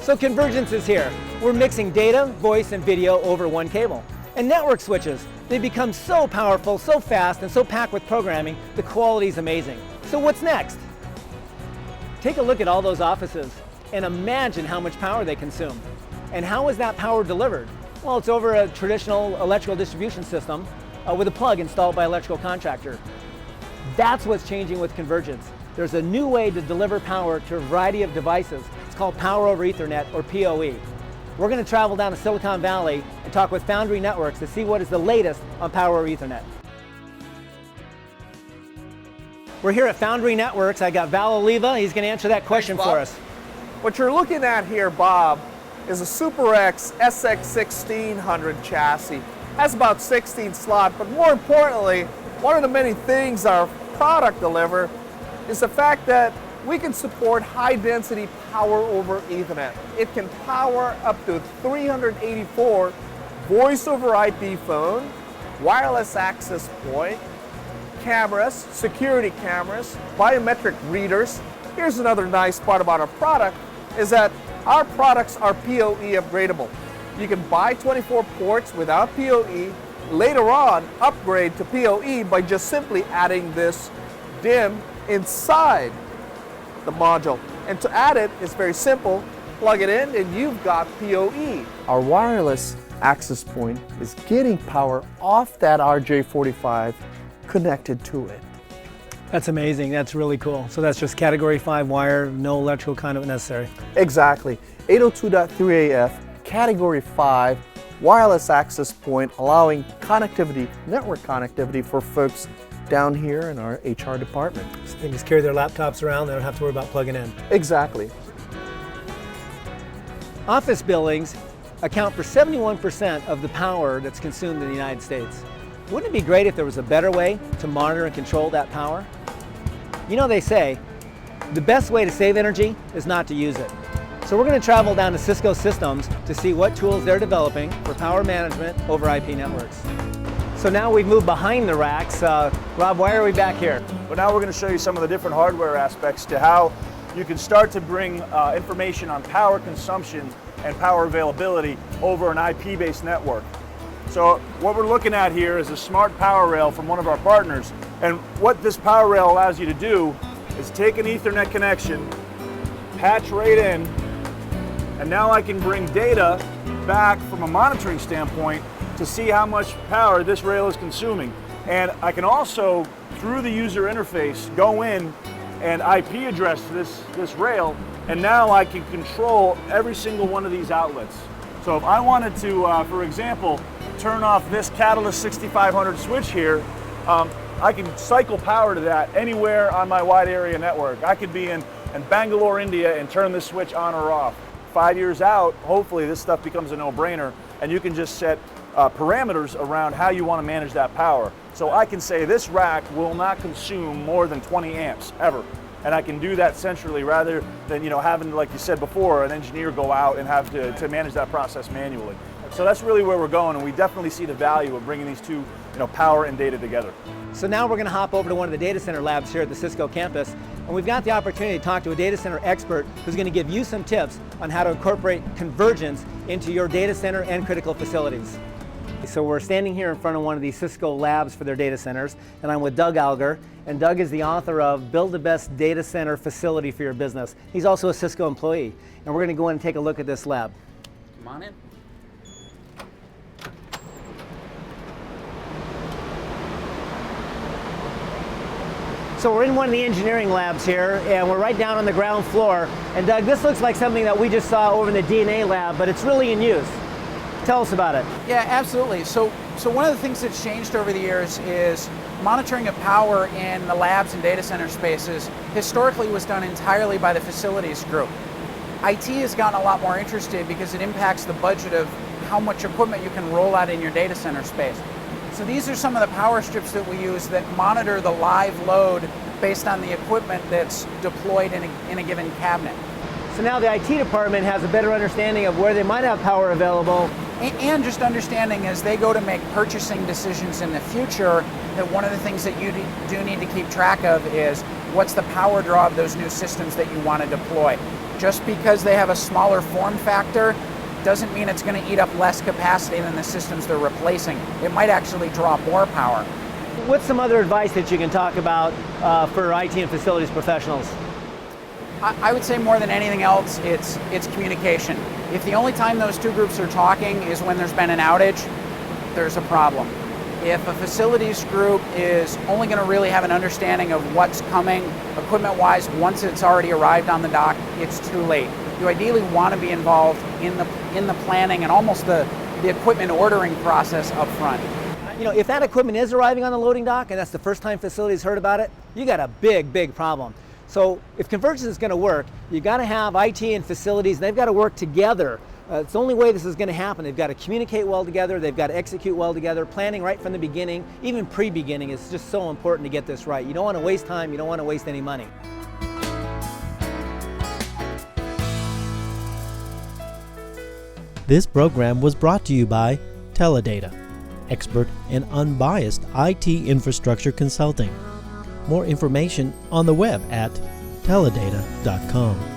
So Convergence is here. We're mixing data, voice, and video over one cable. And network switches, they become so powerful, so fast, and so packed with programming, the quality is amazing. So what's next? Take a look at all those offices and imagine how much power they consume. And how is that power delivered? Well, it's over a traditional electrical distribution system with a plug installed by an electrical contractor. That's what's changing with Convergence. There's a new way to deliver power to a variety of devices. It's called Power over Ethernet, or PoE. We're going to travel down to Silicon Valley and talk with Foundry Networks to see what is the latest on Power over Ethernet. We're here at Foundry Networks. I got Val Oliva. He's going to answer that question for us. What you're looking at here, Bob, is a SuperX SX1600 chassis. Has about 16 slots, but more importantly, one of the many things our product delivers is the fact that we can support high-density power over Ethernet. It can power up to 384 voice over IP phone, wireless access point, cameras, security cameras, biometric readers. Here's another nice part about our product is that our products are PoE upgradable. You can buy 24 ports without PoE, later on upgrade to PoE by just simply adding this DIMM inside the module. And to add it is very simple. Plug it in and you've got PoE. Our wireless access point is getting power off that RJ45 connected to it. That's amazing. That's really cool. So that's just category 5 wire, no electrical conduit necessary. Exactly. 802.3AF, category 5, wireless access point, allowing connectivity, network connectivity for folks down here in our HR department. So they just carry their laptops around, they don't have to worry about plugging in. Exactly. Office buildings account for 71% of the power that's consumed in the United States. Wouldn't it be great if there was a better way to monitor and control that power? You know, they say the best way to save energy is not to use it. So we're going to travel down to Cisco Systems to see what tools they're developing for power management over IP networks. So now we've moved behind the racks. Rob, why are we back here? Well, now we're going to show you some of the different hardware aspects to how you can start to bring information on power consumption and power availability over an IP-based network. So what we're looking at here is a smart power rail from one of our partners. And what this power rail allows you to do is take an Ethernet connection, patch right in, and now I can bring data back from a monitoring standpoint to see how much power this rail is consuming. And I can also, through the user interface, go in and IP address this rail, and now I can control every single one of these outlets. So if I wanted to, for example, turn off this Catalyst 6500 switch here, I can cycle power to that anywhere on my wide area network. I could be in Bangalore, India, and turn this switch on or off. 5 years out, hopefully this stuff becomes a no-brainer, and you can just set parameters around how you want to manage that power. So I can say this rack will not consume more than 20 amps ever. And I can do that centrally rather than having, like you said before, an engineer go out and have to manage that process manually. So that's really where we're going, and we definitely see the value of bringing these two, power and data together. So now we're going to hop over to one of the data center labs here at the Cisco campus, and we've got the opportunity to talk to a data center expert who's going to give you some tips on how to incorporate convergence into your data center and critical facilities. So we're standing here in front of one of these Cisco labs for their data centers, and I'm with Doug Alger, and Doug is the author of Build the Best Data Center Facility for Your Business. He's also a Cisco employee, and we're going to go in and take a look at this lab. Come on in. So we're in one of the engineering labs here, and we're right down on the ground floor. And Doug, this looks like something that we just saw over in the DNA lab, but it's really in use. Tell us about it. Yeah, absolutely. So one of the things that's changed over the years is monitoring of power in the labs and data center spaces historically was done entirely by the facilities group. IT has gotten a lot more interested because it impacts the budget of how much equipment you can roll out in your data center space. So these are some of the power strips that we use that monitor the live load based on the equipment that's deployed in a given cabinet. So now the IT department has a better understanding of where they might have power available. And just understanding as they go to make purchasing decisions in the future that one of the things that you do need to keep track of is what's the power draw of those new systems that you want to deploy. Just because they have a smaller form factor doesn't mean it's going to eat up less capacity than the systems they're replacing. It might actually draw more power. What's some other advice that you can talk about for IT and facilities professionals? I would say more than anything else, it's communication. If the only time those two groups are talking is when there's been an outage, there's a problem. If a facilities group is only going to really have an understanding of what's coming equipment-wise once it's already arrived on the dock, it's too late. You ideally want to be involved in the planning and almost the equipment ordering process up front. You know, if that equipment is arriving on the loading dock and that's the first time facilities heard about it, you got a big problem. So if Convergence is going to work, you got to have IT and facilities, and they've got to work together. It's the only way this is going to happen. They've got to communicate well together, they've got to execute well together, planning right from the beginning, even pre-beginning is just so important to get this right. You don't want to waste time, you don't want to waste any money. This program was brought to you by Teladata, expert and unbiased IT infrastructure consulting. More information on the web at teladata.com.